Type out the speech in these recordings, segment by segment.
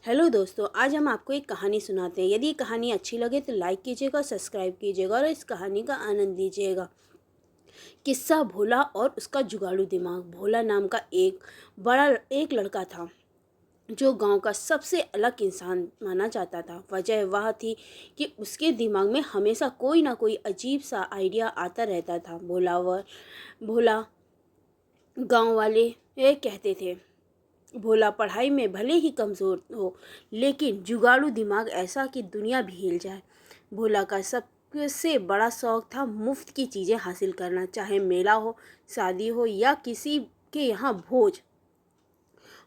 Hello दोस्तों, आज हम आपको एक कहानी सुनाते हैं। यदि ये कहानी अच्छी लगे तो लाइक कीजिएगा, सब्सक्राइब कीजिएगा और इस कहानी का आनंद लीजिएगा। किस्सा भोला और उसका जुगाड़ू दिमाग। भोला नाम का एक लड़का था जो गांव का सबसे अलग इंसान माना जाता था। वजह वह थी कि उसके दिमाग में हमेशा कोई ना कोई अजीब सा आइडिया आता रहता था। भोला गांव वाले ये कहते थे, भोला पढ़ाई में भले ही कमज़ोर हो, लेकिन जुगाड़ू दिमाग ऐसा कि दुनिया भी हिल जाए। भोला का सबसे बड़ा शौक था मुफ्त की चीज़ें हासिल करना, चाहे मेला हो, शादी हो या किसी के यहाँ भोज।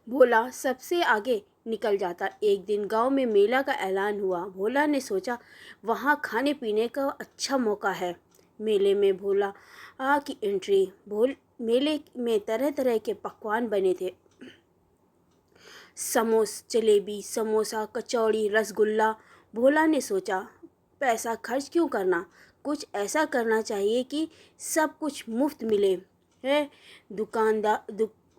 भोला सबसे आगे निकल जाता। एक दिन गांव में मेला का ऐलान हुआ। भोला ने सोचा वहाँ खाने पीने का अच्छा मौका है। मेले में भोला की एंट्री। मेले में तरह तरह के पकवान बने थे। जलेबी, समोसा, कचौड़ी, रसगुल्ला। भोला ने सोचा पैसा खर्च क्यों करना, कुछ ऐसा करना चाहिए कि सब कुछ मुफ्त मिले है।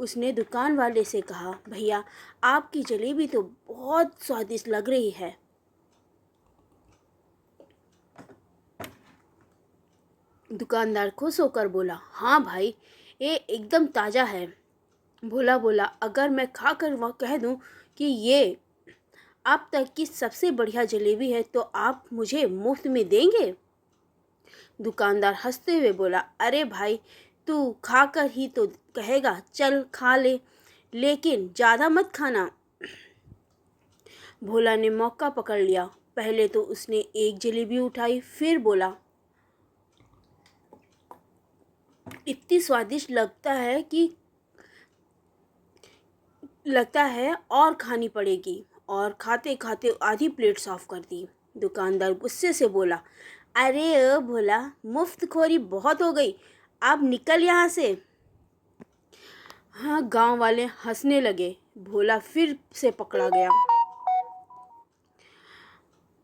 उसने दुकान वाले से कहा, भैया आपकी जलेबी तो बहुत स्वादिष्ट लग रही है। दुकानदार खुश होकर बोला, हाँ भाई, ये एकदम ताज़ा है। भोला बोला, अगर मैं खाकर वह कह दूं कि ये अब तक की सबसे बढ़िया जलेबी है तो आप मुझे मुफ्त में देंगे? दुकानदार हंसते हुए बोला, अरे भाई, तू खाकर ही तो कहेगा, चल खा ले, लेकिन ज़्यादा मत खाना। भोला ने मौका पकड़ लिया। पहले तो उसने एक जलेबी उठाई, फिर बोला, इतनी स्वादिष्ट लगता है और खानी पड़ेगी। और खाते खाते आधी प्लेट साफ कर दी। दुकानदार गुस्से से बोला, अरे ओ भोला, मुफ्तखोरी बहुत हो गई, अब निकल यहाँ से। हाँ, गांव वाले हंसने लगे। भोला फिर से पकड़ा गया।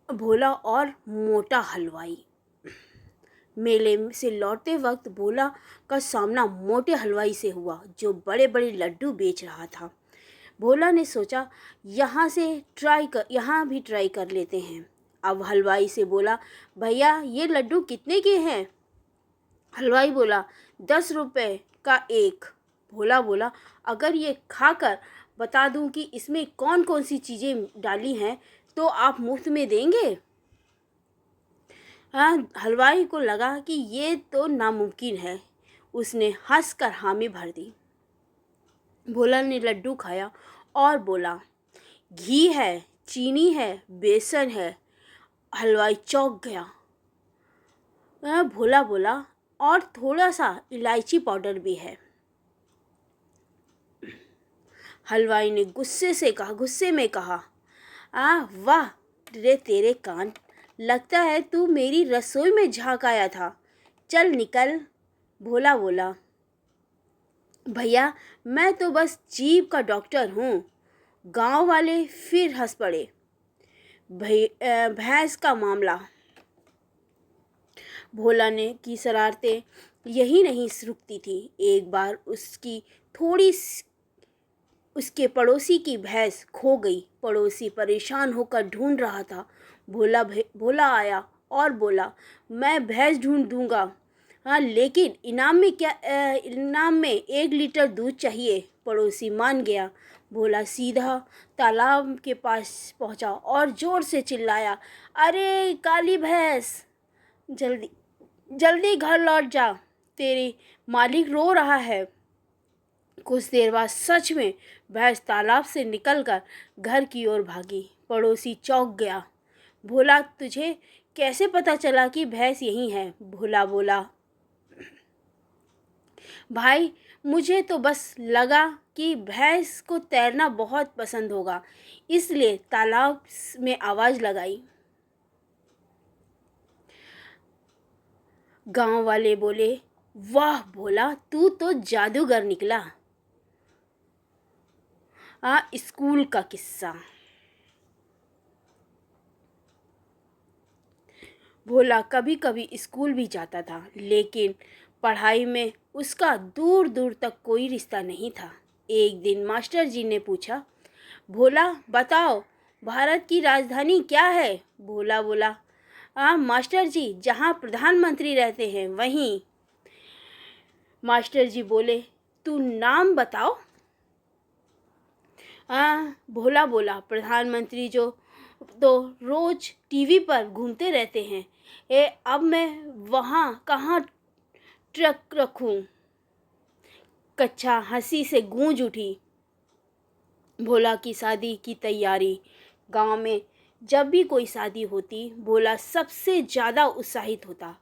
भोला और मोटा हलवाई। मेले से लौटते वक्त भोला का सामना मोटे हलवाई से हुआ जो बड़े बड़े लड्डू बेच रहा था। भोला ने सोचा यहाँ भी ट्राई कर लेते हैं। अब हलवाई से बोला, भैया ये लड्डू कितने के हैं? हलवाई बोला, 10 रुपए का एक। भोला बोला, अगर ये खाकर बता दूं कि इसमें कौन कौन सी चीज़ें डाली हैं तो आप मुफ्त में देंगे? हाँ, हलवाई को लगा कि ये तो नामुमकिन है। उसने हंसकर हामी भर दी। भोला ने लड्डू खाया और बोला, घी है, चीनी है, बेसन है। हलवाई चौंक गया। भोला बोला, और थोड़ा सा इलायची पाउडर भी है। हलवाई ने गुस्से में कहा, वाह रे तेरे कान, लगता है तू मेरी रसोई में झांक आया था, चल निकल। भोला बोला, भैया मैं तो बस जीभ का डॉक्टर हूँ। गांव वाले फिर हंस पड़े। भैंस का मामला। भोला ने की शरारतें यही नहीं रुकती थी। एक बार उसके पड़ोसी की भैंस खो गई। पड़ोसी परेशान होकर ढूंढ रहा था। भोला आया और बोला, मैं भैंस ढूंढ दूंगा, हाँ, लेकिन इनाम में 1 लीटर दूध चाहिए। पड़ोसी मान गया। भोला सीधा तालाब के पास पहुंचा और जोर से चिल्लाया, अरे काली भैंस, जल्दी जल्दी घर लौट जा, तेरे मालिक रो रहा है। कुछ देर बाद सच में भैंस तालाब से निकलकर घर की ओर भागी। पड़ोसी चौंक गया। भोला, तुझे कैसे पता चला कि भैंस यहीं है? भोला बोला, भाई मुझे तो बस लगा कि भैंस को तैरना बहुत पसंद होगा, इसलिए तालाब में आवाज़ लगाई। गांव वाले बोले, वाह भोला, तू तो जादूगर निकला। स्कूल का किस्सा। भोला कभी कभी स्कूल भी जाता था, लेकिन पढ़ाई में उसका दूर दूर तक कोई रिश्ता नहीं था। एक दिन मास्टर जी ने पूछा, भोला बताओ, भारत की राजधानी क्या है? भोला बोला, मास्टर जी, जहाँ प्रधानमंत्री रहते हैं वहीं। मास्टर जी बोले, तू नाम बताओ। भोला बोला, प्रधानमंत्री जो तो रोज टीवी पर घूमते रहते हैं। अब मैं वहाँ कहाँ ट्रक रखूं? कच्चा हंसी से गूंज उठी। भोला की शादी की तैयारी। गांव में जब भी कोई शादी होती, भोला सबसे ज़्यादा उत्साहित होता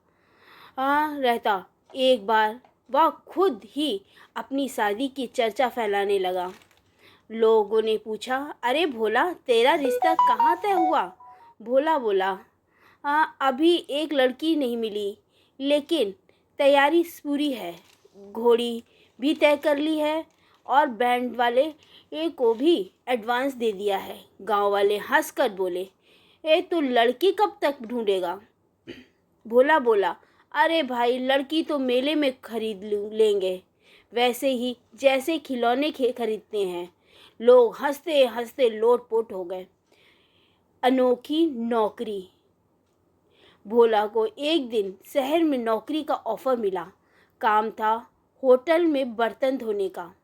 रहता। एक बार वह खुद ही अपनी शादी की चर्चा फैलाने लगा। लोगों ने पूछा, अरे भोला, तेरा रिश्ता कहाँ तय हुआ? भोला बोला, अभी एक लड़की नहीं मिली, लेकिन तैयारी पूरी है। घोड़ी भी तय कर ली है और बैंड वाले को भी एडवांस दे दिया है। गांव वाले हंस कर बोले, तो लड़की कब तक ढूंढेगा? भोला बोला, अरे भाई, लड़की तो मेले में खरीद लेंगे, वैसे ही जैसे खिलौने खरीदते हैं। लोग हंसते हंसते लोटपोट हो गए। अनोखी नौकरी। भोला को एक दिन शहर में नौकरी का ऑफर मिला। काम था होटल में बर्तन धोने का।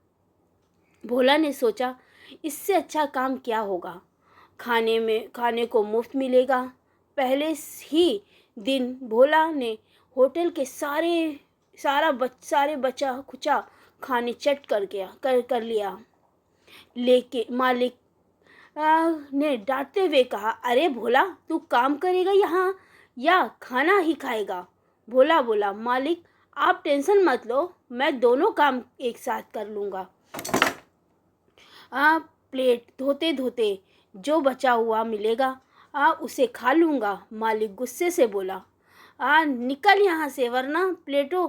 भोला ने सोचा, इससे अच्छा काम क्या होगा? खाने को मुफ्त मिलेगा। पहले ही दिन भोला ने होटल के सारे बचा खुचा खाने चट कर लिया। लेकिन मालिक ने डांटते हुए कहा, अरे भोला, तू काम करेगा यहाँ या खाना ही खाएगा? भोला बोला, मालिक, आप टेंशन मत लो, मैं दोनों काम एक साथ कर लूँगा। प्लेट धोते धोते जो बचा हुआ मिलेगा उसे खा लूँगा। मालिक गुस्से से बोला, निकल यहाँ से, वरना प्लेटों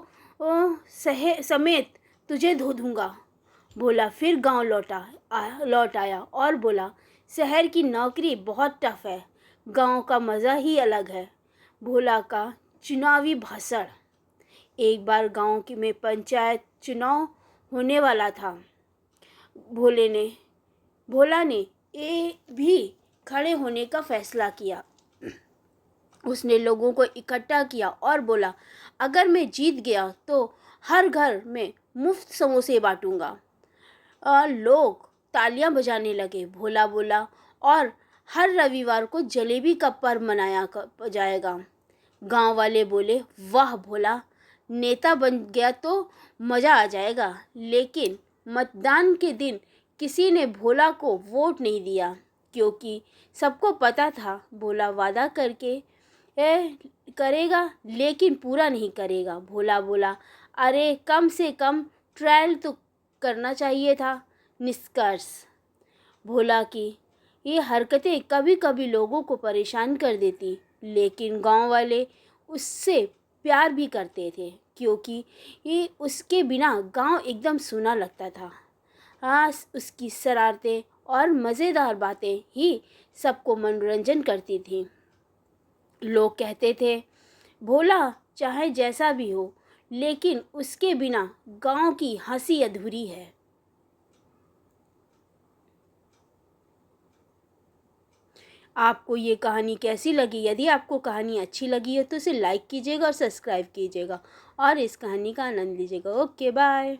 समेत तुझे धो दूँगा। भोला फिर गांव लौट आया और बोला, शहर की नौकरी बहुत टफ है, गांव का मज़ा ही अलग है। भोला का चुनावी भाषण। एक बार गांव में पंचायत चुनाव होने वाला था। भोला ने भी खड़े होने का फैसला किया। उसने लोगों को इकट्ठा किया और बोला, अगर मैं जीत गया तो हर घर में मुफ्त समोसे बांटूंगा। लोग तालियां बजाने लगे। भोला बोला, और हर रविवार को जलेबी का पर्व मनाया जाएगा। गांव वाले बोले, वाह भोला, नेता बन गया तो मज़ा आ जाएगा। लेकिन मतदान के दिन किसी ने भोला को वोट नहीं दिया, क्योंकि सबको पता था भोला वादा करेगा लेकिन पूरा नहीं करेगा। भोला बोला, अरे कम से कम ट्रायल तो करना चाहिए था। निष्कर्ष, भोला की ये हरकतें कभी कभी लोगों को परेशान कर देती, लेकिन गांव वाले उससे प्यार भी करते थे, क्योंकि ये उसके बिना गांव एकदम सूना लगता था। उसकी शरारतें और मज़ेदार बातें ही सबको मनोरंजन करती थी। लोग कहते थे, भोला चाहे जैसा भी हो, लेकिन उसके बिना गांव की हंसी अधूरी है। आपको ये कहानी कैसी लगी? यदि आपको कहानी अच्छी लगी है तो इसे लाइक कीजिएगा और सब्सक्राइब कीजिएगा और इस कहानी का आनंद लीजिएगा। Okay, bye.